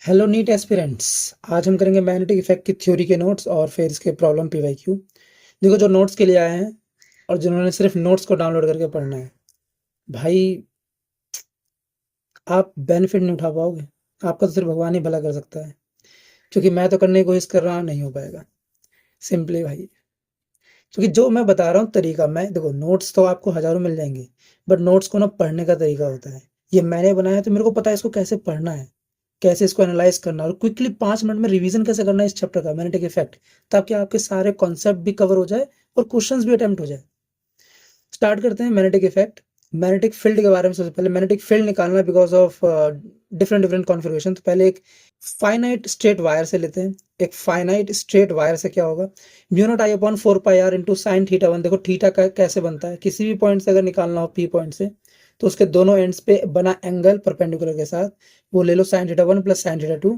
Hello NEET aspirants. आज हम करेंगे मैग्नेटिक इफेक्ट की थ्योरी के नोट्स और फिर इसके प्रॉब्लम पीवाईक्यू। देखो, जो नोट्स के लिए आए हैं और जिन्होंने सिर्फ नोट्स को डाउनलोड करके पढ़ना है, भाई आप बेनिफिट नहीं उठा पाओगे। आपका तो सिर्फ भगवान ही भला कर सकता है, क्योंकि मैं तो करने की कोशिश कर रहा हूँ, नहीं हो पाएगा सिंपली भाई। क्योंकि जो मैं बता रहा हूँ तरीका, मैं देखो नोट्स तो आपको हज़ारों मिल जाएँगे, बट नोट्स को ना पढ़ने का तरीका होता है। ये मैंने बनाया है तो मेरे को पता है इसको कैसे पढ़ना है, कैसे इसको एनालाइज़ करना है और क्विकली 5 मिनट में रिवीजन कैसे करना है इस चैप्टर का मैग्नेटिक इफेक्ट, ताकि आपके सारे कॉन्सेप्ट भी कवर हो जाए और क्वेश्चंस भी अटेम्प्ट हो जाए। स्टार्ट करते हैं मैग्नेटिक इफेक्ट। मैग्नेटिक फील्ड के बारे में सबसे पहले मैग्नेटिक फील्ड निकालना because of different different configuration. तो पहले एक फाइनाइट स्ट्रेट वायर से लेते हैं। एक फाइनाइट स्ट्रेट वायर से क्या होगा, mu not I upon 4 pi R into sine theta 1। देखो थीटा का कैसे बनता है, किसी भी पॉइंट से अगर निकालना हो पी पॉइंट से, तो उसके दोनों एंड्स पे बना एंगल परपेंडिकुलर के साथ वो ले लो sine theta 1 plus sine theta 2।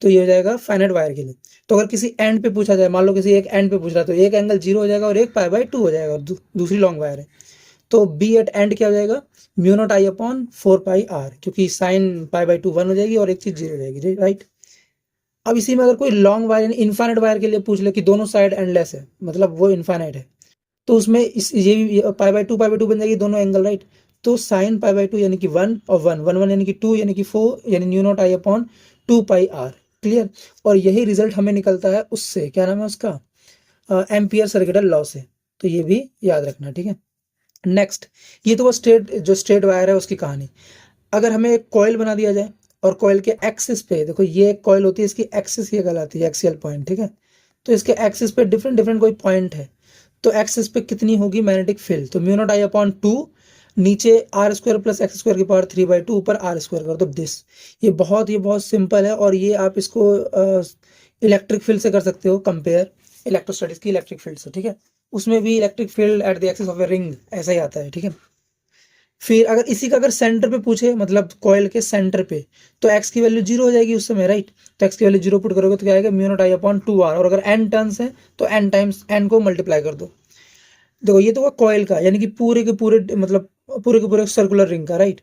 तो ये हो जाएगा फाइनाइट वायर के लिए। तो अगर किसी एंड पे पूछा जाए, मान लो किसी एक एंड पे पूछ रहा है, तो एक एंगल 0 हो जाएगा और एक पाई बाई 2 हो जाएगा और दूसरी लॉन्ग वायर है। तो बी एट एंड क्या हो जाएगा, mu not I upon 4 pi R, क्योंकि साइन पाई बाई 2 1 हो जाएगी और एक चीज 0 हो जाएगी, राइट। अब इसी में अगर कोई लॉन्ग वायर यानी इनफाइनाइट वायर के लिए पूछ ले कि दोनों साइड एंडलेस है, मतलब वो इनफाइनाइट है, तो उसमें इस ये पाई बाई टू बन जाएगी दोनों एंगल, राइट। तो साइन पाई बाई 2 यानी कि 1 और 1 1 1 यानी कि 2 यानी कि 4 यानी mu naught I upon 2 pi R. Clear. और यही रिजल्ट हमें निकलता है उससे, क्या नाम है उसका, एम्पियर सर्किटल लॉ से। तो ये भी याद रखना, ठीक है। नेक्स्ट, ये तो वो स्ट्रेट वायर है उसकी कहानी। अगर हमें एक कॉइल बना दिया जाए और कॉइल के एक्सिस पे, देखो ये एक कॉइल होती है, इसकी एक्सिस ये कहलाती है एक्सियल पॉइंट, ठीक है। तो इसके एक्सिस पे डिफरेंट डिफरेंट कोई पॉइंट है, तो एक्सिस पे कितनी होगी मैग्नेटिक फील्ड, तो म्यू नॉट आई अपॉन 2, नीचे R square plus X square की पावर 3/2 ऊपर आर स्क्वायर कर दो दिस। ये बहुत सिंपल है और ये आप इसको इलेक्ट्रिक फील्ड से कर सकते हो कंपेयर, इलेक्ट्रोस्टैटिक्स की इलेक्ट्रिक फील्ड से, ठीक है। उसमें भी electric field at the axis of a ring ऐसा ही आता है, ठीक है। फिर अगर इसी का अगर सेंटर पे पूछे, मतलब कॉइल के सेंटर पे, तो एक्स की वैल्यू 0 हो जाएगी उस समय, राइट। तो एक्स की वैल्यू 0 पुट करोगे तो क्या आएगा, mu not I upon 2 R. और अगर एन टर्न्स है तो एन टाइम्स एन को मल्टीप्लाई कर दो। देखो ये तो हुआ कॉइल का, यानी कि पूरे के पूरे, मतलब पूरे के पूरे सर्कुलर रिंग का, राइट।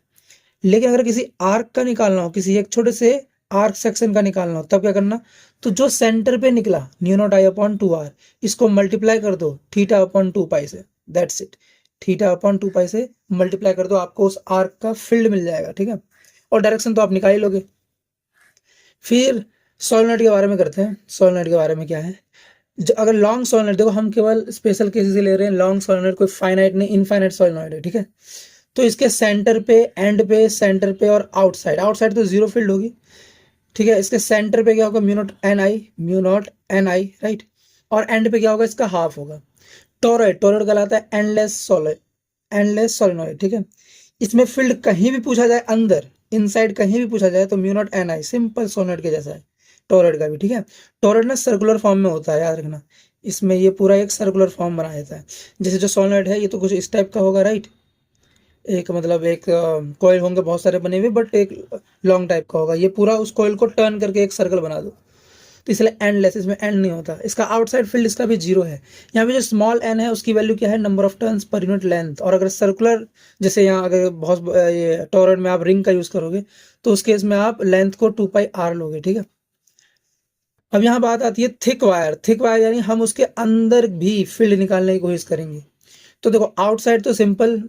लेकिन अगर किसी आर्क का निकालना हो, किसी एक छोटे से आर्क सेक्शन का निकालना हो, तब क्या करना, तो जो सेंटर पे निकला mu naught I upon 2 R, इसको मल्टीप्लाई कर दो थीटा अपॉन 2 पाई से, that's it. Theta upon 2 pi से मल्टीप्लाई कर दो, आपको उस आर्क का फील्ड मिल जाएगा, ठीक है। और डायरेक्शन तो आप निकाल ही लोगे। फिर सोलेनोइड के बारे में करते हैं। सोलेनोइड के बारे में क्या है, अगर लॉन्ग सोलेनोइड, देखो हम केवल स्पेशल केसेस ले रहे हैं, लॉन्ग सोलेनोइड कोई फाइनाइट नहीं, इनफाइनाइट सोलेनोइड है, ठीक है। तो इसके सेंटर पे, एंड पे, सेंटर पे और आउटसाइड, आउटसाइड तो जीरो फील्ड होगी, ठीक है। इसके सेंटर पे क्या होगा, mu not N I, mu naught N I, right. और एंड पे क्या होगा, इसका हाफ होगा। टोरॉइड, टोरॉइड कहलाता है एंडलेस सोलेनोइड, एंडलेस सोलेनोइड, ठीक है। इसमें फील्ड कहीं भी पूछा जाए, अंदर इनसाइड कहीं भी पूछा जाए, तो mu not N I simple solenoid के जैसा है टोरॉइड का भी, ठीक है। टोरॉइड ना सर्कुलर फॉर्म में होता है, याद रखना। इसमें ये पूरा एक सर्कुलर फॉर्म बना देता है। जैसे जो सोलेनोइड है ये तो कुछ इस टाइप का होगा, राइट। एक मतलब एक कॉइल होंगे बहुत सारे बने हुए, बट एक लॉन्ग टाइप का होगा। ये पूरा उस कॉइल को टर्न करके एक सर्कल बना दो, तो इसलिए एंडलेस, इसमें एंड नहीं होता। इसका आउटसाइड फील्ड इसका भी 0 है। यहाँ पे जो स्मॉल एन है उसकी वैल्यू क्या है, number of turns per unit length. और अगर सर्कुलर, जैसे यहाँ अगर बहुत ये टॉरॉइड में आप रिंग का यूज करोगे, तो उस केस में आप लेंथ को 2 पाई आर लोगे, ठीक है। अब यहाँ बात आती है थिक वायर। थिक वायर यानी हम उसके अंदर भी फील्ड निकालने की कोशिश करेंगे। तो देखो आउटसाइड तो सिंपल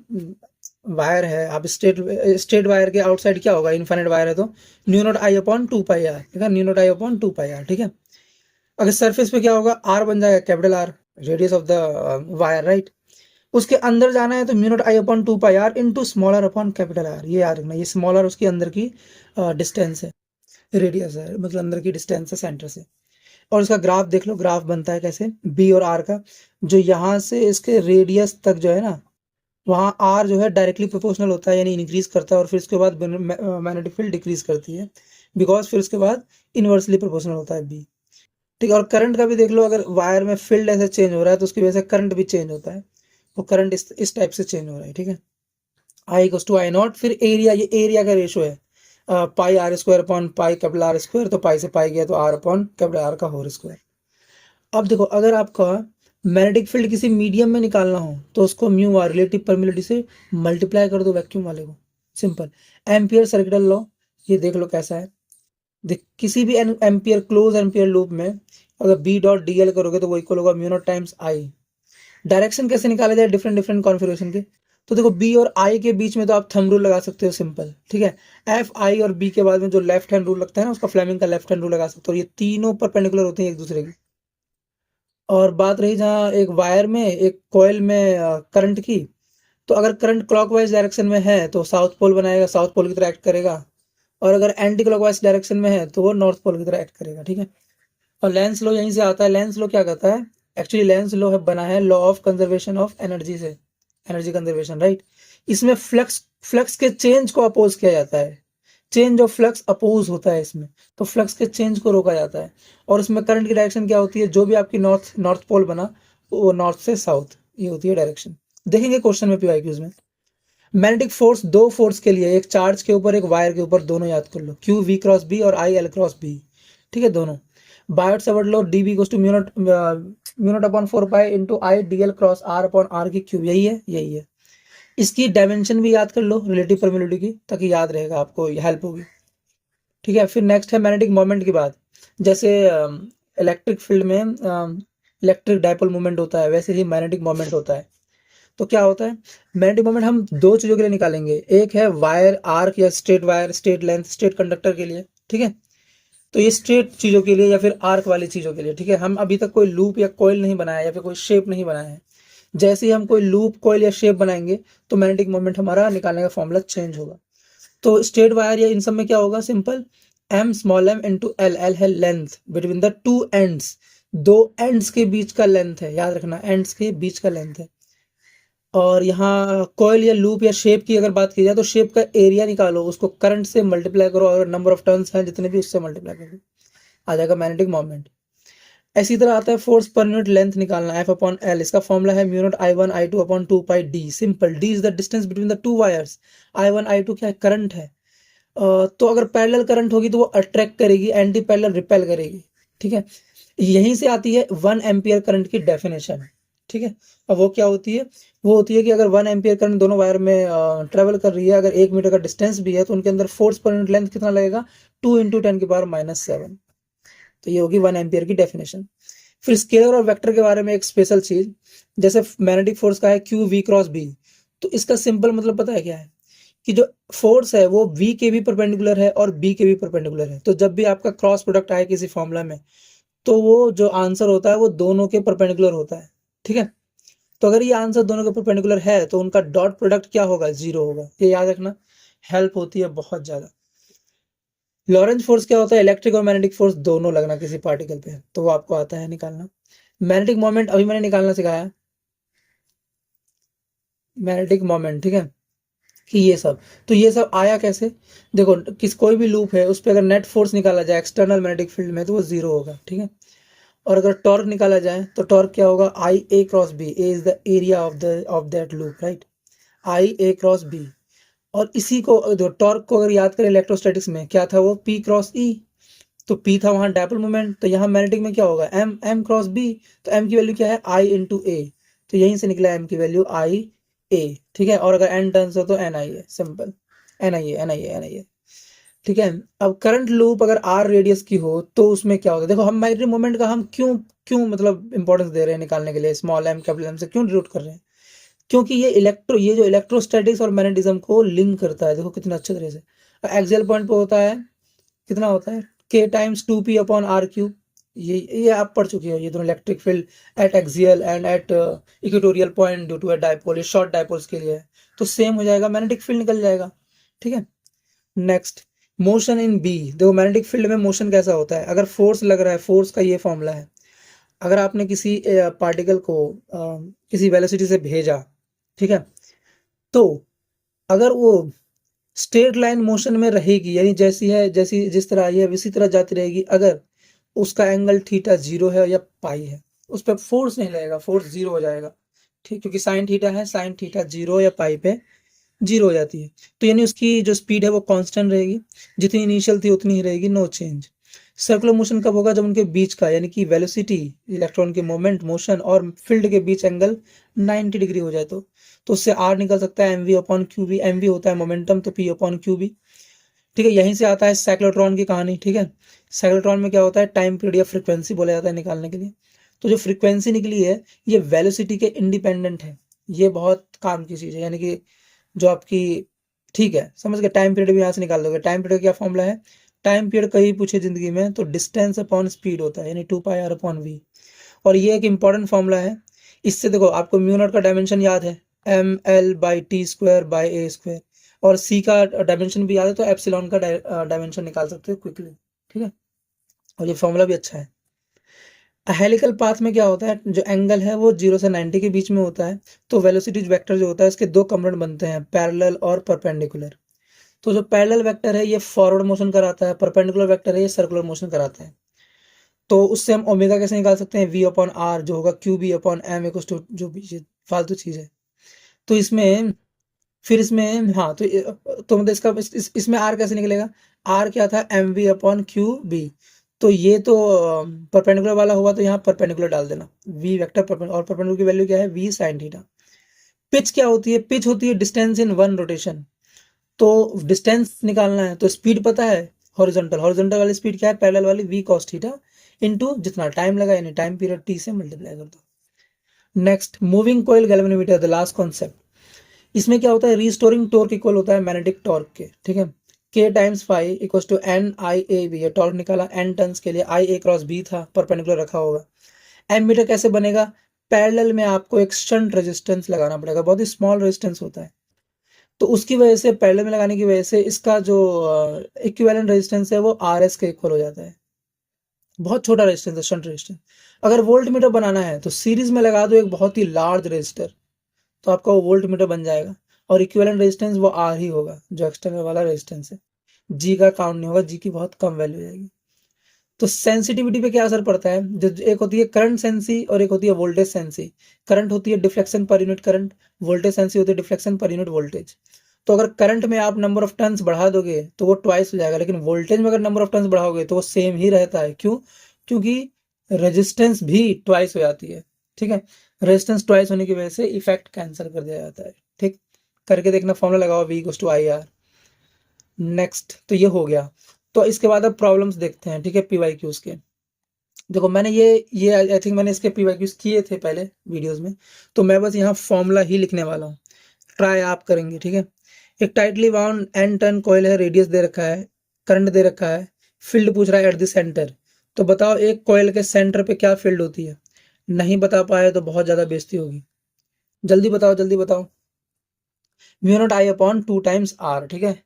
वायर है, आप स्ट्रेट वायर के आउटसाइड क्या होगा, इनफाइनाइट वायर है, तो mu naught I upon 2 pi R, ठीक है। Mu naught I upon 2 pi R, ठीक है। अगर सरफेस पे क्या होगा, आर बन जाएगा capital R, radius of the wire, right. उसके अंदर जाना है तो mu not I upon 2 pi R into smaller upon capital R. ये याद रखना, ये स्मॉलर उसके अंदर की डिस्टेंस है, रेडियस है, मतलब अंदर की डिस्टेंस है सेंटर से। और इसका ग्राफ देख लो, ग्राफ बनता है कैसे, बी और आर का, जो यहाँ से इसके रेडियस तक जो है ना, वहाँ आर जो है डायरेक्टली प्रोपोर्शनल होता है, यानी इंक्रीज करता है, और फिर उसके बाद मैग्नेटिक फील्ड डिक्रीज करती है, बिकॉज फिर उसके बाद इनवर्सली प्रोपोर्शनल होता है बी, ठीक है। और करंट का भी देख लो, अगर वायर में फील्ड ऐसे चेंज हो रहा है तो उसकी वजह से करंट भी चेंज होता है। वो करंट इस टाइप से चेंज हो रहा है, ठीक है। I equals to I naught. फिर एरिया, ये एरिया का रेशो है, pi R square upon pi capital R square. तो पाई से पाई गया तो आर अपॉन कैपिटल आर का होल स्क्वायर। अब देखो अगर आपका मैग्नेटिक फील्ड किसी मीडियम में निकालना हो, तो उसको म्यू आर रिलेटिव परमिलिटी से मल्टीप्लाई कर दो वैक्यूम वाले को, सिंपल। एम्पियर सर्किटल लॉ, ये देख लो कैसा है। देख किसी भी एम्पियर क्लोज एम्पियर लूप में अगर बी डॉट डी एल करोगे तो वो इक्वल होगा mu not times I. Direction कैसे निकाला जाए डिफरेंट डिफरेंट कॉन्फ़िगरेशन के, तो देखो बी और आई के बीच में तो आप थंब रूल लगा सकते हो सिंपल, ठीक है। एफ आई और बी के बाद में जो लेफ्ट हैंड रूल लगता है ना, उसका फ्लेमिंग का लेफ्ट हैंड रूल लगा सकते हो, ये तीनों परपेंडिकुलर होते हैं एक दूसरे के। और बात रही जहाँ एक वायर में एक कॉइल में करंट की, तो अगर करंट क्लॉकवाइज डायरेक्शन में है तो साउथ पोल बनाएगा, साउथ पोल की तरह एक्ट करेगा। और अगर एंटी क्लॉकवाइज डायरेक्शन में है तो वो नॉर्थ पोल की तरह एक्ट करेगा, ठीक है। और लेंस लॉ यहीं से आता है। लेंस लॉ क्या कहता है, एक्चुअली लेंस लॉ है बना है law of conservation of energy से, एनर्जी कंजर्वेशन, राइट। इसमें फ्लक्स फ्लक्स के चेंज को अपोज किया जाता है, चेंज ऑफ फ्लक्स अपोज होता है इसमें, तो फ्लक्स के चेंज को रोका जाता है। और इसमें करंट की डायरेक्शन क्या होती है, जो भी आपकी नॉर्थ नॉर्थ पोल बना वो नॉर्थ से साउथ, ये होती है डायरेक्शन। देखेंगे क्वेश्चन में पीवाईक्यूज में। मैग्नेटिक फोर्स दो फोर्स के लिए, एक चार्ज के ऊपर एक वायर के ऊपर, दोनों याद कर लो, क्यू वी क्रॉस बी और आई एल क्रॉस बी, ठीक है दोनों। बायोट सेवर्ट लो, D B equals to mu not upon 4 pi into I D L cross R upon R की क्यूब, यही है यही है। इसकी डायमेंशन भी याद कर लो रिलेटिव परमिटिविटी की, ताकि याद रहेगा आपको, हेल्प होगी, ठीक है। फिर नेक्स्ट है मैग्नेटिक मोमेंट की बात। जैसे इलेक्ट्रिक फील्ड में इलेक्ट्रिक डायपोल मोमेंट होता है, वैसे ही मैग्नेटिक मोमेंट होता है। तो क्या होता है, मैग्नेटिक मोमेंट हम दो चीजों के लिए निकालेंगे, एक है वायर आर्क या straight wire, straight length, straight conductor के लिए, ठीक है। तो ये स्ट्रेट चीजों के लिए या फिर आर्क वाली चीजों के लिए, ठीक है। हम अभी तक कोई लूप या कॉइल नहीं बनाया या फिर कोई शेप नहीं बनाया है। जैसे ही हम कोई लूप कॉइल या शेप बनाएंगे तो मैग्नेटिक मोमेंट हमारा निकालने का फॉर्मूला चेंज होगा। तो स्ट्रेट वायर या इन सब में क्या होगा, simple M small M into L, L है length between the two ends, दो एंड्स के बीच का लेंथ है, याद रखना एंड्स के बीच का लेंथ है। और यहाँ कॉइल या लूप या शेप की अगर बात की जाए तो शेप का एरिया निकालो, उसको करंट से मल्टीप्लाई करो और नंबर ऑफ टर्न्स हैं जितने भी उससे मल्टीप्लाई करो, आ जाएगा मैग्नेटिक मोमेंट। इसी तरह आता है फोर्स पर यूनिट लेंथ निकालना, एफ अपॉन एल, इसका फॉर्मूला है mu not I one I two upon 2 pi D. Simple, D is the distance between the two wires, I one I two क्या है, करंट है। तो अगर पैरेलल करंट होगी तो वो अट्रैक्ट करेगी, एंटी पैरेलल रिपेल करेगी, ठीक है। यहीं से आती है 1 एम्पियर करंट की डेफिनेशन, ठीक है। अब वो क्या होती है, वो होती है कि अगर 1 एम्पियर करंट दोनों वायर में ट्रेवल कर रही है, अगर 1 मीटर का डिस्टेंस भी है, तो उनके अंदर फोर्स पर यूनिट लेंथ कितना लगेगा, 2 × 10⁻⁷। तो ये होगी 1 एम्पियर की डेफिनेशन। फिर स्केलर और वेक्टर के बारे में एक स्पेशल चीज, जैसे मैग्नेटिक फोर्स का है क्यू वी क्रॉस बी, तो इसका सिंपल मतलब पता है क्या है, कि जो फोर्स है वो v के भी परपेंडिकुलर है और b के भी परपेंडिकुलर है। तो जब भी आपका क्रॉस प्रोडक्ट आए किसी फॉर्मूला में, तो वो जो आंसर होता है वो दोनों के परपेंडिकुलर होता है, ठीक है। तो अगर ये आंसर दोनों के परपेंडिकुलर है तो उनका डॉट प्रोडक्ट क्या होगा, 0 होगा, ये याद रखना, हेल्प होती है बहुत ज्यादा। लॉरेंज फोर्स क्या होता है, इलेक्ट्रिक और मैग्नेटिक फोर्स दोनों लगना किसी पार्टिकल पे, तो वो आपको आता है निकालना। मैग्नेटिक मोमेंट अभी मैंने निकालना सिखाया, मैग्नेटिक मोमेंट, ठीक है। कि ये सब, तो ये सब आया कैसे, देखो किस कोई भी लूप है उस पर अगर नेट फोर्स निकाला जाए एक्सटर्नल मैग्नेटिक फील्ड में तो वो 0 होगा, ठीक है। और अगर टॉर्क निकाला जाए तो टॉर्क क्या होगा, I A cross B, A is the area of that loop, right, I A cross B. और इसी को टॉर्क को अगर याद करें इलेक्ट्रोस्टैटिक्स में क्या था, वो पी क्रॉस ई, तो पी था वहां डायपोल मोमेंट, तो यहाँ मैग्नेटिक में क्या होगा, एम एम क्रॉस बी, तो एम की वैल्यू क्या है, आई इंटू ए, तो यहीं से निकला एम की वैल्यू आई ए, ठीक है। और अगर एन टर्न्स हो तो एन आई है, सिंपल, एन आई है एन आई है एन आई है, ठीक है। अब करंट लूप अगर आर रेडियस की हो तो उसमें क्या होता है, देखो हम मैग्नेटिक मोमेंट का हम क्यों क्यों मतलब इंपॉर्टेंस दे रहे हैं निकालने के लिए, स्मॉल एम कैपिटल एम से क्यों डिनोट कर रहे हैं, क्योंकि ये जो इलेक्ट्रोस्टैटिक्स और मैग्नेटिज्म को लिंक करता है, देखो कितना अच्छे तरह से। एक्सियल पॉइंट पे होता है, कितना होता है, k times 2p upon R cube, ये आप पढ़ चुके हो, ये दोनों electric field at axial and at equatorial point due to a dipole, ये शॉर्ट डायपोल्स के लिए है। तो सेम हो जाएगा, मैग्नेटिक फील्ड निकल जाएगा, ठीक है। नेक्स्ट, मोशन इन बी, देखो मैग्नेटिक फील्ड में मोशन कैसा होता है, अगर फोर्स लग रहा है, फोर्स का ये फॉर्मूला है, अगर आपने किसी पार्टिकल को किसी वेलोसिटी से भेजा, ठीक है, तो अगर वो स्ट्रेट लाइन मोशन में रहेगी, यानी जैसी है, जैसी जिस तरह आई है इसी तरह जाती रहेगी, अगर उसका एंगल थीटा 0 है या पाई है, उस पर फोर्स नहीं लगेगा, फोर्स 0 हो जाएगा, ठीक, क्योंकि साइन थीटा है, साइन थीटा 0 या पाई पे 0 हो जाती है। तो यानी उसकी जो स्पीड है वो कांस्टेंट रहेगी, जितनी इनिशियल थी उतनी ही रहेगी, नो चेंज। सर्कुलर मोशन कब होगा, जब उनके बीच का यानी कि वेलोसिटी, इलेक्ट्रॉन के मोमेंट, मोशन और फील्ड के बीच एंगल 90 डिग्री हो जाए तो उससे आर निकल सकता है M V upon Q B, M V होता है मोमेंटम, तो पी अपॉन क्यू बी। ठीक है, यहीं से आता है साइक्लोट्रॉन की कहानी। ठीक है, साइक्लोट्रॉन में क्या होता है, टाइम पीरियड या फ्रीक्वेंसी बोला जाता है निकालने के लिए। तो जो फ्रीक्वेंसी निकली है ये वेलोसिटी के इंडिपेंडेंट है, ये बहुत काम की चीज़ है, यानी कि जो आपकी, ठीक है समझ गए, टाइम पीरियड भी यहाँ से निकाल दोगे। टाइम पीरियड क्या फॉर्मूला है, टाइम पीरियड कहीं पूछे जिंदगी में तो डिस्टेंस अपॉन स्पीड होता है, यानी 2πr/v। और ये एक इंपॉर्टेंट फॉर्मूला है। इससे देखो आपको म्यू नॉट का डायमेंशन याद है, ml/t² / a², और सी का डायमेंशन भी याद है, तो एप्सिलॉन का डायमेंशन निकाल सकते हो क्विकली। ठीक है, और ये फॉर्मूला भी अच्छा है। हेलिकल पाथ में क्या होता है, जो एंगल है वो 0 से 90 के बीच में होता है। तो वेलोसिटी वेक्टर जो होता है इसके दो कंपोनेंट बनते हैं, पैरेलल और परपेंडिकुलर। तो जो पैरेलल वेक्टर है ये फॉरवर्ड मोशन कराता है, परपेंडिकुलर वेक्टर है ये सर्कुलर मोशन कराता है। तो उससे हम ओमेगा कैसे निकाल सकते हैं, v/r जो होगा qb/m इक्वल्स टू जो भी ये फालतू चीज है। तो इसमें फिर इसमें हाँ तो मतलब इसका इसमें r कैसे निकलेगा, r क्या था mv/qb। तो ये तो परपेंडिकुलर वाला होगा, तो यहाँ परपेंडिकुलर डाल देना, v वेक्टर और परपेंडिकुलर की वैल्यू क्या है v sin थीटा। पिच क्या होती है, पिच होती है डिस्टेंस इन वन रोटेशन। तो डिस्टेंस निकालना है तो स्पीड पता है, हॉरिजॉन्टल हॉरिजॉन्टल वाली स्पीड क्या है, पैरेलल वाली v cos थीटा इनटू जितना टाइम लगा यानी टाइम पीरियड t से मल्टीप्लाई कर दो। Next, moving coil galvanometer, the last concept. इसमें क्या होता है, रीस्टोरिंग टॉर्क इक्वल होता है मैग्नेटिक टॉर्क के। ठीक है, k times phi equal to NIAB, ये टॉर्क निकाला n टर्न्स के लिए, IA×B था, परपेंडिकुलर रखा होगा। एमीटर कैसे बनेगा, पैरेलल में आपको एक शंट रेजिस्टेंस लगाना पड़ेगा, बहुत ही स्मॉल रेजिस्टेंस होता है। तो उसकी वजह से पैरेलल में लगाने की वजह से इसका जो इक्विवेलेंट रेजिस्टेंस है वो RS के इक्वल हो जाता है। बहुत छोटा रेजिस्टेंस है शंट रेजिस्टेंस। अगर वोल्ट मीटर बनाना है तो सीरीज में लगा दो एक बहुत ही लार्ज रेजिस्टर, तो आपका वो वोल्ट मीटर बन जाएगा। और इक्विवेलेंट रेजिस्टेंस वो R ही होगा, जो एक्सटर्नल वाला रेजिस्टेंस है। जी का काउंट नहीं होगा, जी की बहुत कम वैल्यू जाएगी। तो सेंसिटिविटी पे क्या असर पड़ता है, जो एक होती है करंट सेंसी और एक होती है वोल्टेज सेंसी। करंट होती है deflection per unit current, voltage sensi होती है डिफ्लेक्शन पर यूनिट वोल्टेज। तो अगर करंट में आप नंबर ऑफ टर्न्स बढ़ा दोगे तो वो ट्वाइस हो जाएगा, लेकिन वोल्टेज में अगर नंबर ऑफ टर्न्स बढ़ाओगे तो वो सेम ही रहता है। क्यों, क्योंकि रेजिस्टेंस भी ट्वाइस हो जाती है। ठीक है, रेजिस्टेंस ट्वाइस होने की वजह से इफेक्ट कैंसिल कर दिया जाता है। ठीक, करके देखना, फॉर्मूला लगाओ v=IR। नेक्स्ट, तो ये हो गया। तो इसके बाद अब प्रॉब्लम्स देखते हैं। ठीक है, PYQs के। देखो मैंने ये आई थिंक मैंने इसके PYQs किए थे पहले वीडियोस में, तो मैं बस यहाँ फॉर्मूला ही लिखने वाला हूँ, ट्राई आप करेंगे। ठीक है, एक tightly bound n turn coil है, रेडियस दे रखा है, करंट दे रखा है, फील्ड पूछ रहा है एट द सेंटर। तो बताओ एक कॉइल के सेंटर पे क्या फील्ड होती है, नहीं बता पाए तो बहुत ज्यादा बेइज्जती होगी। जल्दी बताओ जल्दी बताओ, μ0I/2 टाइम्स r। ठीक है,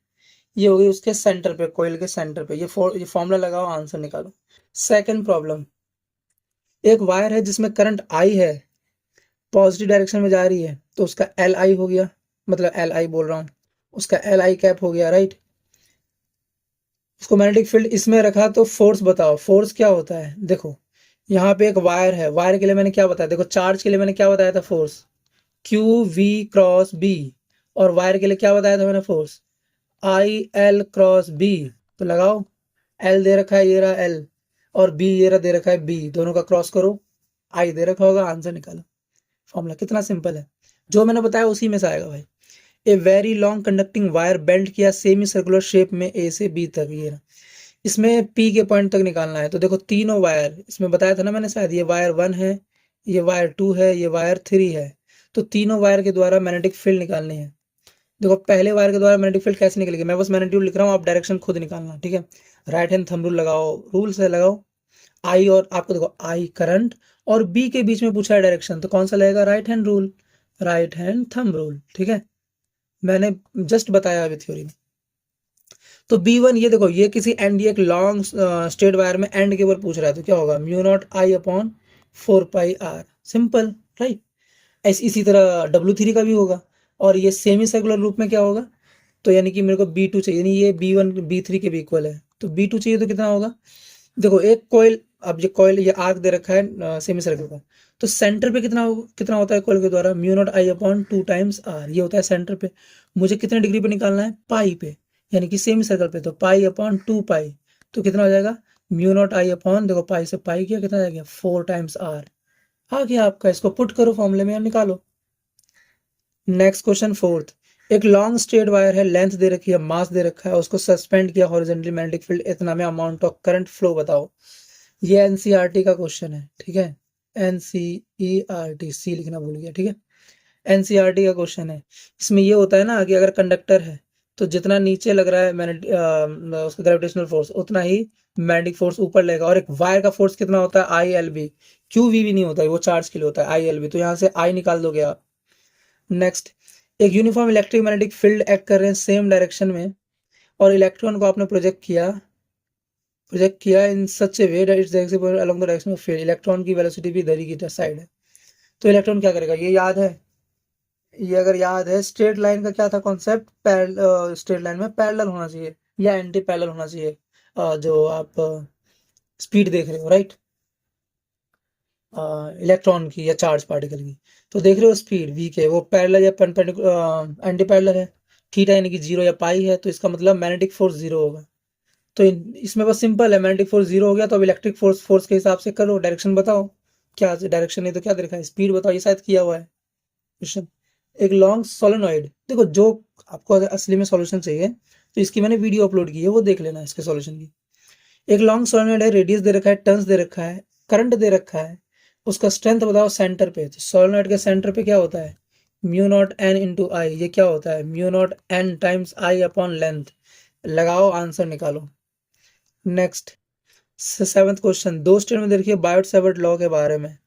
ये हो गई उसके सेंटर पे, कॉइल के सेंटर पे। ये फॉर्मूला लगाओ, आंसर निकालो। सेकंड प्रॉब्लम, एक वायर है जिसमें करंट I है, पॉजिटिव डायरेक्शन में जा रही है, तो उसका LI हो गया, मतलब LI बोल रहा हूँ, उसका LI कैप हो गया, राइट। उसको मैग्नेटिक फील्ड इसमें रखा, तो फोर्स बताओ, फोर्स क्या होता है। देखो यहाँ पे एक वायर है, वायर के लिए मैंने क्या बताया, देखो चार्ज के लिए मैंने क्या बताया था, फोर्स QV×B। और वायर के लिए क्या बताया था मैंने, फोर्स IL×B। तो लगाओ, L दे रखा है, ये रहा L, और B ये रहा दे रखा है B, दोनों का क्रॉस करो, I दे रखा होगा, आंसर निकालो। फॉर्मूला कितना सिंपल है, जो मैंने बताया उसी में से आएगा भाई। A very long conducting wire bend किया सेमी सर्कुलर शेप में A से B तक, ये रहा। इसमें P के पॉइंट तक निकालना है। तो देखो तीनों वायर, इसमें बताया था ना मैंने शायद, ये वायर 1 है, ये वायर 2 है, ये वायर 3 है। तो तीनों वायर के द्वारा मैग्नेटिक फील्ड निकालनी है। देखो पहले वायर के द्वारा मैग्नेटिक फील्ड कैसे निकलेगी, मैं बस मैग्नेटिक लिख रहा हूँ, आप डायरेक्शन खुद निकालना। ठीक है, राइट हैंड थंब रूल लगाओ, रूल से लगाओ। आई और आपको देखो आई करंट और बी के बीच में पूछा है डायरेक्शन, तो कौन सा लगेगा, right hand rule, right hand thumb rule. ठीक है, मैंने जस्ट बताया अभी थ्योरी में। तो B1, ये देखो ये किसी एंड, ये एक लॉन्ग स्ट्रेट वायर में एंड के ऊपर पूछ रहा है, तो क्या होगा, μ0I/4πr, सिंपल, राइट। इसी तरह W3 का भी होगा, और ये सेमी सर्कुलर रूप में क्या होगा, तो यानी कि मेरे को B2 चाहिए, यानी ये B1 B3 के भी इक्वल है, तो B2 चाहिए, तो कितना होगा। देखो एक कॉइल, अब ये कॉइल, ये आर्क दे रखा है सेमी सर्कल का, तो सेंटर पे कितना होता है कॉइल के द्वारा, μ0I/2 टाइम्स r, ये होता है सेंटर पे। मुझे कितने डिग्री पे निकालना है, पाई पे, यानी कि सेमी सर्कल पे, तो π/2π, तो कितना हो जाएगा, μ0I/, देखो पाई से पाई किया, कितना जाएगा 4 टाइम्स r। आ गया आपका, इसको पुट करो फॉर्मूले में और निकालो। नेक्स्ट क्वेश्चन फोर्थ, एक लॉन्ग स्ट्रेट वायर है, लेंथ दे रखी है, मास दे रखा है, उसको सस्पेंड किया हॉरिजॉन्टली मैग्नेटिक फील्ड इतना में, अमाउंट ऑफ करंट फ्लो बताओ। ये एनसीईआरटी का क्वेश्चन है, ठीक है, एनसीईआरटी, सी लिखना भूल गया, ठीक है, एनसीईआरटी का क्वेश्चन है। इसमें ये होता है ना कि अगर कंडक्टर है तो जितना नीचे लग रहा है उसका ग्रेविटेशनल फोर्स, उतना ही मैग्नेटिक फोर्स ऊपर लेगा। और एक वायर का फोर्स कितना होता है, I L B, Q V भी नहीं होता है, वो चार्ज के लिए होता है, आई एल बी, तो यहाँ से आई निकाल दोगे आप। नेक्स्ट, एक uniform electric magnetic field act कर रहे हैं सेम डायरेक्शन में, और इलेक्ट्रॉन को आपने प्रोजेक्ट किया in such a way that its direction along the direction of field. Electron की वेलोसिटी भी इधर ही की साइड है, तो इलेक्ट्रॉन क्या करेगा, ये याद है, ये अगर याद है, स्ट्रेट लाइन का क्या था कॉन्सेप्ट, स्ट्रेट लाइन में पैरेलल होना चाहिए या एंटी पैरेलल होना चाहिए, जो आप स्पीड देख रहे हो, राइट, इलेक्ट्रॉन की या चार्ज पार्टिकल की, तो देख रहे हो स्पीड वी के, वो पैरेलल या एंटी पैरेलल है, थीटा यानी कि जीरो या पाई है, तो इसका मतलब मैग्नेटिक फोर्स जीरो होगा। तो इसमें बस सिंपल है, मैग्नेटिक फोर्स जीरो हो गया तो अब इलेक्ट्रिक फोर्स के हिसाब से करो, डायरेक्शन बताओ, क्या डायरेक्शन नहीं तो क्या देखा है, स्पीड बताओ, ये शायद किया हुआ है क्वेश्चन। एक लॉन्ग सोलेनॉइड, देखो जो आपको अगर असली में सॉल्यूशन चाहिए तो इसकी मैंने वीडियो अपलोड की है, वो देख लेना इसके सॉल्यूशन की। एक लॉन्ग सोलेनॉइड है, रेडियस दे रखा है, टर्न्स दे रखा है, करंट दे रखा है, उसका स्ट्रेंथ बताओ सेंटर पे। तो सोलेनॉइड के सेंटर पे क्या होता है, म्यू नॉट एन इंटू आई, ये क्या होता है, mu not an times I upon length. लगाओ आंसर निकालो। नेक्स्ट, सेवंथ क्वेश्चन, दो स्टेटमेंट देखिए बायोट सेवर्ट लॉ के बारे में,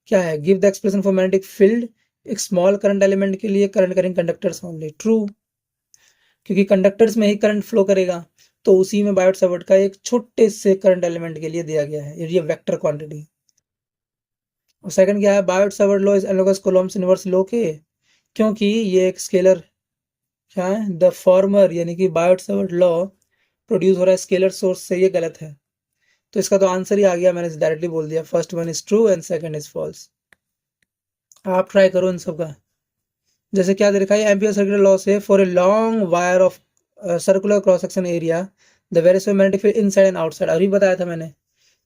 क्या है, give the expression for magnetic field, एक स्मॉल करंट एलिमेंट के लिए करंट करेंगे कंडक्टर्स ओनली, ट्रू, क्योंकि कंडक्टर्स में ही करंट फ्लो करेगा, तो उसी में बायोट सेवर्ट का एक छोटे से करंट एलिमेंट के लिए दिया गया है, ये वेक्टर क्वांटिटी। और सेकंड क्या है, Biot Savart law is analogous Coulomb's inverse law के, क्योंकि ये एक स्केलर, क्या है, द फॉर्मर यानी कि बायोट सेवर्ट लॉ प्रोड्यूस हो रहा है स्केलर सोर्स से, ये गलत है। तो इसका तो आंसर ही आ गया, मैंने डायरेक्टली बोल दिया, first one is true and second is false. आप ट्राई करो इन सब का। जैसे क्या दे रखा है, एम्पियर सर्कुलर लॉ से, for a long wire of circular cross section area the various magnetic field inside and outside, अभी बताया था मैंने,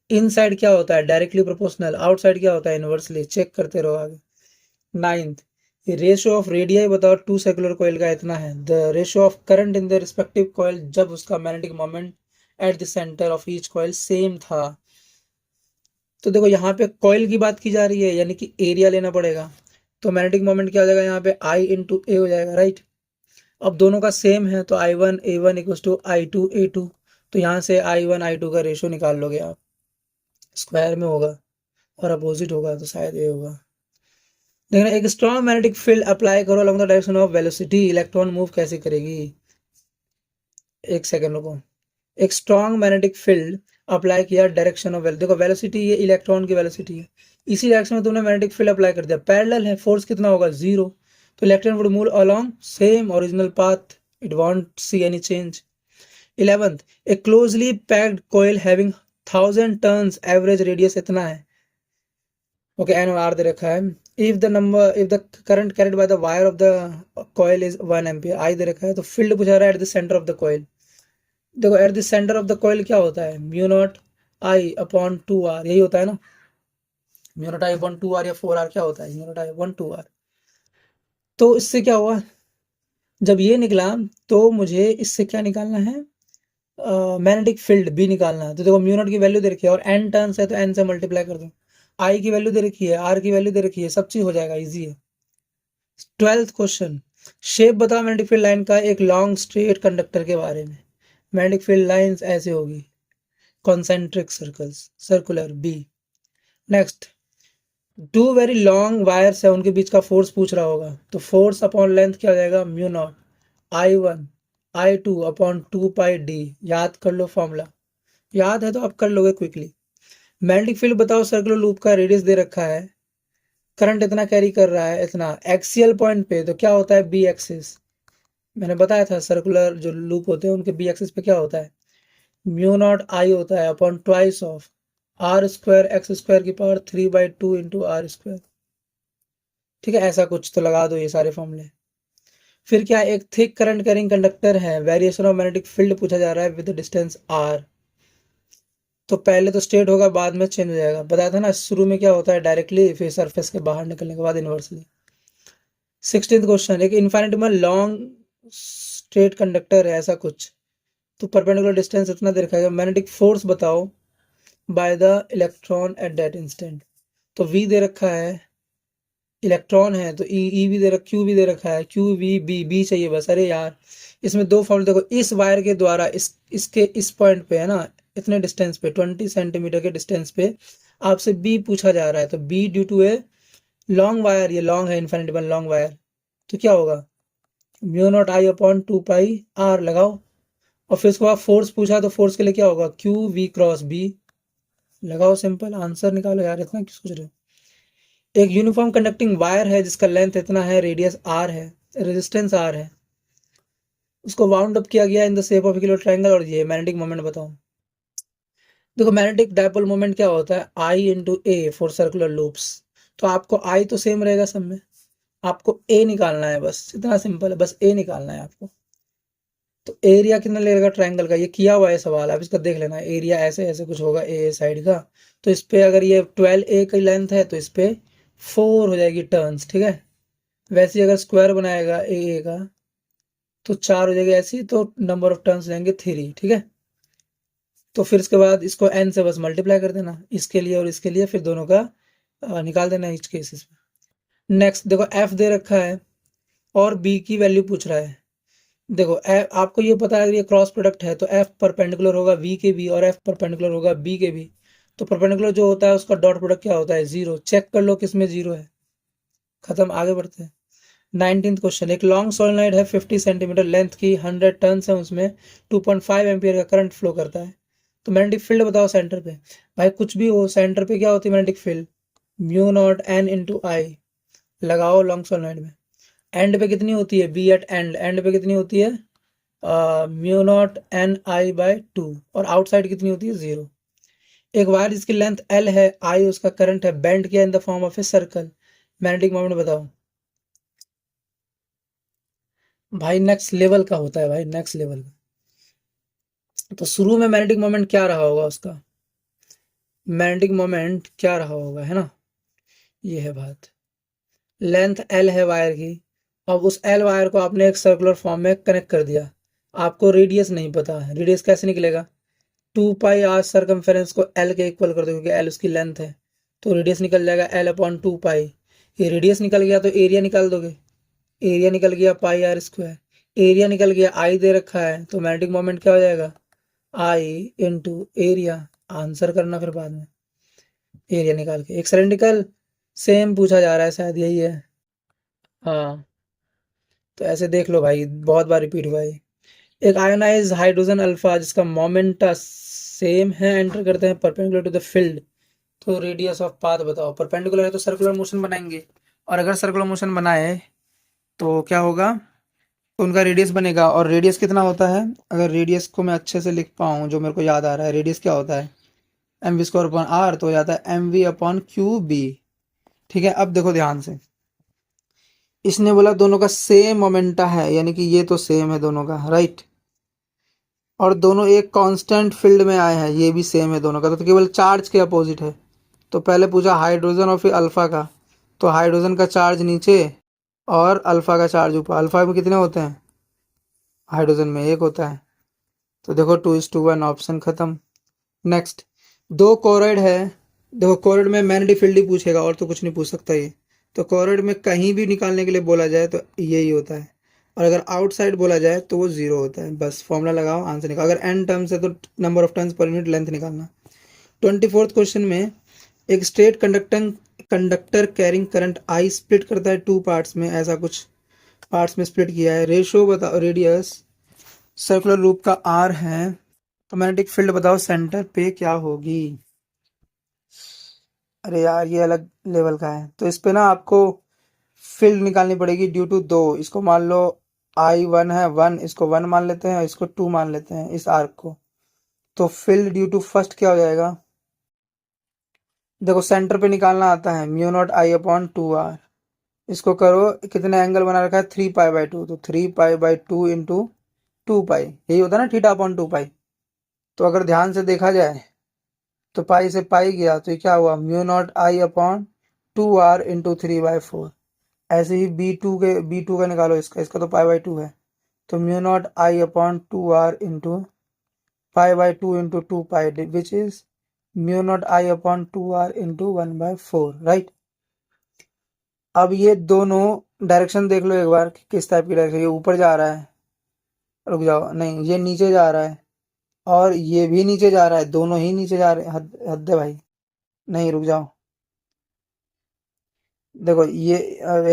इनसाइड क्या होता है डायरेक्टली प्रोपोर्शनल, आउटसाइड क्या होता है इनवर्सली, चेक करते रहो आगे। नाइन्थ, रेशियो ऑफ रेडियाई बताओ टू सर्कुलर कॉइल का इतना है, the ratio of current in the respective coil जब उसका magnetic moment at the centre of each coil same था। तो देखो यहाँ पे कॉइल की बात की जा रही है, यानी कि एरिया लेना पड़ेगा, तो मैग्नेटिक मोमेंट क्या हो जाएगा यहाँ पे, आई इंटू ए हो जाएगा, राइट। अब दोनों का सेम है तो I one A one equal to I two A two, तो यहाँ से आई वन आई टू का रेशियो निकाल लोगे आप, स्क्वायर में होगा और अपोजिट होगा तो शायद ए होगा। लेकिन एक स्ट्रॉन्ग मैग्नेटिक फील्ड अप्लाई करो along the direction of velocity, electron move कैसे करेगी, एक सेकंड रुको। एक स्ट्रॉन्ग मैग्नेटिक फील्ड अप्लाई किया डायरेक्शन ऑफ देखो वेलोसिटी, ये इलेक्ट्रॉन की वेलोसिटी है, इसी डायरेक्शन में तुमने मैग्नेटिक फील्ड अप्लाई कर दिया, पैरेलल है, फोर्स कितना होगा, जीरो, तो electron would move along same original path, it won't see any change. 11th, a closely packed coil having 1000 turns, average radius इतना है, ओके, एन और आर दे रखा है, if the current carried by the wire of the coil is 1 ampere, I दे रखा है, तो फील्ड पूछा रहा है at the centre of the coil. देखो at the centre of the coil क्या होता है, mu not I upon 2 R, यही होता है ना, mu not I upon 2 R या 4 आर, क्या होता है, mu not I upon 2 R. तो इससे क्या हुआ, जब ये निकला तो मुझे इससे क्या निकालना है, मैग्नेटिक फील्ड भी निकालना है। तो देखो म्यू नॉट की वैल्यू दे रखी है और एन टर्न्स है तो एन से मल्टीप्लाई कर दो, आई की वैल्यू दे रखी है, आर की वैल्यू दे रखी है, सब चीज हो जाएगा, इजी है। 12th क्वेश्चन, शेप बताओ मैग्नेटिक फील्ड लाइन का एक लॉन्ग स्ट्रेट कंडक्टर के बारे में, मैग्नेटिक फील्ड लाइंस ऐसे होगी, concentric circles, circular B. Next, two very long wires है, उनके बीच का फोर्स पूछ रहा होगा, तो फोर्स अपॉन लेंथ क्या हो जाएगा, mu not I one I two upon 2 pi D, याद कर लो फॉर्मूला, याद है तो आप कर लोगे क्विकली। मैग्नेटिक फील्ड बताओ सर्कुलर लूप का, रेडियस दे रखा है, करंट इतना कैरी कर रहा है इतना, एक्सियल पॉइंट पे तो क्या होता है, बी एक्सिस, मैंने बताया था सर्कुलर जो लूप होते हैं उनके बी एक्सिस पे क्या होता है, म्यू नॉट आई होता है upon twice of R square X square की पावर 3/2 इंटू आर स्क्वायर, ठीक है, ऐसा कुछ तो लगा दो ये सारे फॉर्मूले। फिर क्या, एक थिक करंट कैरिंग कंडक्टर है, वेरिएशन ऑफ मैग्नेटिक फील्ड पूछा जा रहा है विद डिस्टेंस आर, तो पहले तो स्ट्रेट होगा बाद में चेंज हो जाएगा, बताया था ना शुरू में क्या होता है डायरेक्टली, फिर सरफेस के बाहर निकलने के बाद इनवर्सली। 16th क्वेश्चन, एक इनफाइनाइट में लॉन्ग स्ट्रेट कंडक्टर है ऐसा कुछ, तो परपेंडिकुलर डिस्टेंस इतना दे रखा है, मैग्नेटिक फोर्स बताओ by the electron at that instant. तो V दे रखा है, इलेक्ट्रॉन है तो ई भी दे रखा, क्यू भी दे रखा है, क्यू वी बी, बी चाहिए बस। अरे यार इसमें दो फॉर्मूले देखो, इस वायर के द्वारा इसके इस पॉइंट पे है ना, इतने डिस्टेंस पे 20 सेंटीमीटर के डिस्टेंस पे आपसे बी पूछा जा रहा है, तो B due to a long wire, ये लॉन्ग है इनफाइनाइट लॉन्ग वायर, तो क्या होगा mu not I upon 2 pi R लगाओ। और फिर उसके बाद फोर्स पूछा, तो फोर्स के लिए क्या होगा क्यू वी क्रॉस बी लगाओ, सिंपल आंसर निकालो यार, इतना क्यों सोच रहे हो। एक यूनिफॉर्म कंडक्टिंग वायर है जिसका लेंथ इतना है, रेडियस आर है, रेजिस्टेंस आर है, उसको वाउंड अप किया गया in the shape of kilo triangle, और ये मैग्नेटिक मोमेंट बताओ। देखो मैग्नेटिक डायपोल मोमेंट क्या होता है, I into A for circular loops, तो आपको आई तो सेम रहेगा सब में, आपको ए निकालना है, बस इतना सिंपल है, बस ए निकालना है आपको। तो एरिया कितना लगेगा ट्रायंगल का, ये किया हुआ है सवाल, आप इसका देख लेना, एरिया ऐसे ऐसे कुछ होगा ए साइड का, तो इस पे अगर ये 12 ए की लेंथ है तो इस पे 4 हो जाएगी टर्न्स, ठीक है। वैसे ही अगर स्क्वायर बनाएगा ए का तो 4 हो जाएगी, ऐसी तो नंबर ऑफ टर्न्स लेंगे 3, ठीक है। तो फिर इसके बाद इसको n से बस मल्टीप्लाई कर देना, इसके लिए और इसके लिए, फिर दोनों का निकाल देना इच केसेस में। नेक्स्ट देखो f दे रखा है और b की वैल्यू पूछ रहा है। देखो आपको ये पता है, ये क्रॉस प्रोडक्ट है तो f परपेंडिकुलर होगा v के भी और f परपेंडिकुलर होगा b के भी, तो परपेंडिकुलर जो होता है उसका डॉट प्रोडक्ट क्या होता है 0, चेक कर लो किसमें 0 है, खत्म, आगे बढ़ते हैं। 19th क्वेश्चन, एक लॉन्ग सोलेनोइड है 50 सेंटीमीटर लेंथ की, 100 टर्न्स है उसमें, 2.5 एम्पियर का करंट फ्लो करता है, तो मैग्नेटिक फील्ड बताओ सेंटर पे। भाई कुछ भी हो सेंटर पे क्या होती है magnetic field, mu not N into I लगाओ लॉन्ग सोलेनोइड में। एंड पे कितनी होती है बी एट एंड पे कितनी होती है mu not N I by 2, और आउटसाइड कितनी होती है 0। एक वायर जिसकी लेंथ एल है, आई उसका करंट है, बेंड किया in the form of a circle, magnetic moment बताओ। भाई नेक्स्ट लेवल का होता है भाई, नेक्स्ट लेवल का। तो शुरू में मैग्नेटिक मोमेंट क्या रहा होगा उसका, मैग्नेटिक मोमेंट क्या रहा होगा, है ना, ये है बात। लेंथ एल है वायर की, अब उस एल वायर को आपने एक सर्कुलर फॉर्म में कनेक्ट कर दिया, आपको रेडियस नहीं पता है, रेडियस कैसे निकलेगा, 2 पाई आर सरकमफेरेंस को एल के इक्वल कर दो क्योंकि एल उसकी लेंथ है, तो रेडियस निकल जाएगा एल अपॉन 2 पाई। ये रेडियस निकल गया तो एरिया निकाल दोगे, एरिया निकल गया पाई आर स्क्वायर, एरिया निकल गया, आई दे रखा है तो मैग्नेटिक मोमेंट क्या हो जाएगा आई इंटू एरिया, आंसर करना फिर बाद में, एरिया निकाल के। एक सिलेंड्रिकल सेम पूछा जा रहा है, शायद यही है, हाँ, तो ऐसे देख लो भाई, बहुत बार रिपीट हुआ है। एक आयोनाइज हाइड्रोजन अल्फा जिसका मोमेंट सेम है, एंटर करते हैं परपेंडिकुलर टू द फील्ड, तो रेडियस ऑफ पाथ बताओ। परपेंडिकुलर है तो सर्कुलर मोशन बनाएंगे, और अगर सर्कुलर मोशन बनाए तो क्या होगा, तो उनका रेडियस बनेगा, और रेडियस कितना होता है, अगर रेडियस को मैं अच्छे से लिख पाऊँ जो मेरे को याद आ रहा है, रेडियस क्या होता है M V square upon R, तो हो जाता है M V upon Q B, ठीक है। अब देखो ध्यान से, इसने बोला दोनों का सेम मोमेंटा है, यानी कि ये तो सेम है दोनों का, राइट, और दोनों एक कांस्टेंट फील्ड में आए हैं, ये भी सेम है दोनों का, तो केवल चार्ज के अपोजिट है। तो पहले पूछा हाइड्रोजन और फिर अल्फा का, तो हाइड्रोजन का चार्ज नीचे और अल्फा का चार्ज ऊपर, अल्फा में कितने होते हैं, हाइड्रोजन में एक होता है, तो देखो 2:1 ऑप्शन खत्म। नेक्स्ट, दो कोरोइड है, देखो कोरोइड में मैग्नेटिक फील्ड ही पूछेगा और तो कुछ नहीं पूछ सकता ये, तो कोरोइड में कहीं भी निकालने के लिए बोला जाए तो यही होता है, और अगर आउटसाइड बोला जाए तो वो 0 होता है, बस फॉर्मूला लगाओ आंसर निकालो, अगर n टर्म्स है तो number of turns per unit length निकालना। 24th क्वेश्चन में, एक straight conductor carrying current I split करता है 2 पार्ट्स में, ऐसा कुछ पार्ट्स में स्प्लिट किया है, रेशियो बताओ, रेडियस सर्कुलर लूप का r है, तो मैग्नेटिक फील्ड बताओ सेंटर पे क्या होगी। अरे यार ये अलग लेवल का है, तो इस पे ना आपको फील्ड निकालनी पड़ेगी ड्यू टू दो, इसको मान लो I1 है 1, इसको 1 मान लेते हैं, इसको 2 मान लेते हैं इस आर्क को, तो फील्ड ड्यू टू फर्स्ट क्या हो जाएगा, देखो सेंटर पे निकालना आता है mu not I upon 2 R, इसको करो, कितने एंगल बना रखा है 3 पाई बाई 2, तो 3 पाई बाई 2 इंटू 2 पाई, यही होता है ना थीटा अपॉन 2 पाई। तो अगर ध्यान से देखा जाए तो पाई से पाई गया, तो ये क्या हुआ mu not I upon 2 R into 3/4, ऐसे ही बी टू का निकालो, इसका तो पाई बाई टू है, तो mu not I upon two R into pi by two into two pi which is mu not I upon two R into 1/4, right. अब ये दोनों डायरेक्शन देख लो एक बार कि किस टाइप की डायरेक्शन, ये ऊपर जा रहा है, रुक जाओ, नहीं ये नीचे जा रहा है और ये भी नीचे जा रहा है, दोनों ही नीचे जा रहे हैं, हद है भाई। नहीं रुक जाओ, देखो ये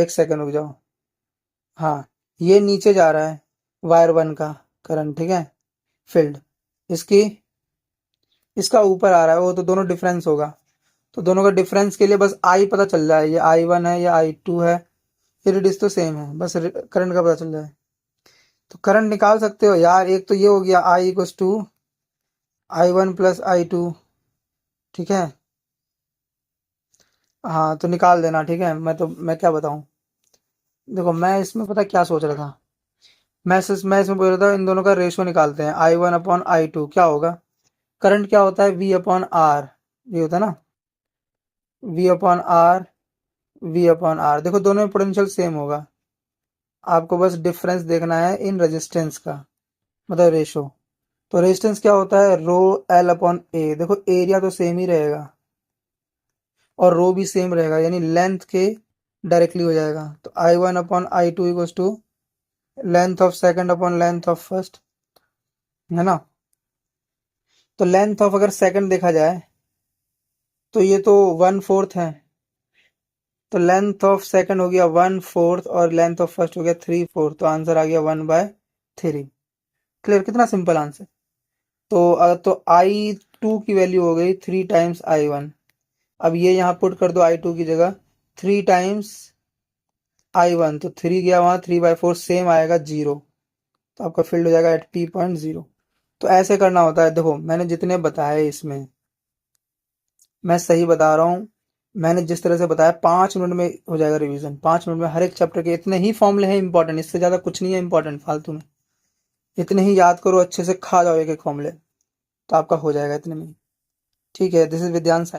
एक सेकंड रुक जाओ, हाँ ये नीचे जा रहा है वायर वन का करंट, ठीक है, फील्ड इसकी, इसका ऊपर आ रहा है, वो तो दोनों डिफरेंस होगा, तो दोनों का डिफरेंस के लिए बस आई पता चल जाए, ये आई वन है या आई टू है, ये रेडियस तो सेम है, बस करंट का पता चल जाए तो करंट निकाल सकते हो यार। एक तो ये हो गया I equals to I one plus I two, ठीक है, हाँ तो निकाल देना, ठीक है। मैं क्या बताऊं, देखो मैं इसमें पता क्या सोच रहा था, मैं इसमें बोल रहा था इन दोनों का रेशियो निकालते हैं, I one upon I two क्या होगा, करंट क्या होता है वी अपॉन आर, ये होता है ना V upon R, V upon R, देखो दोनों में पोटेंशियल सेम होगा, आपको बस डिफरेंस देखना है इन रेजिस्टेंस का, मतलब रेशो। तो रेजिस्टेंस क्या होता है रो एल अपॉन ए, देखो एरिया तो सेम ही रहेगा और रो भी सेम रहेगा, यानी लेंथ के डायरेक्टली हो जाएगा, तो I one upon I two equals to length of second upon length of first, है ना। तो लेंथ ऑफ अगर सेकंड देखा जाए तो ये तो 1/4 है, तो लेंथ ऑफ सेकंड हो गया 1/4 और लेंथ ऑफ फर्स्ट हो गया 3/4, तो आंसर आ गया 1/3। क्लियर, कितना सिंपल आंसर। तो आई टू की वैल्यू हो गई 3 टाइम्स आई वन, अब ये यहाँ पुट कर दो आई टू की जगह 3 टाइम्स आई वन, तो 3 गया वहाँ, 3/4 सेम आएगा 0, तो आपका फील्ड हो जाएगा एट P.0। तो ऐसे करना होता है, देखो मैंने जितने बताए इसमें मैं सही बता रहा हूँ, मैंने जिस तरह से बताया 5 मिनट में हो जाएगा रिवीजन, 5 मिनट में हर एक चैप्टर के इतने ही फॉर्मूले हैं इंपॉर्टेंट, इससे ज़्यादा कुछ नहीं है इंपॉर्टेंट फालतू में, इतने ही याद करो अच्छे से, खा जाओ एक एक फॉर्मूले, तो आपका हो जाएगा इतने में। ठीक है, दिस इज विद्यांश।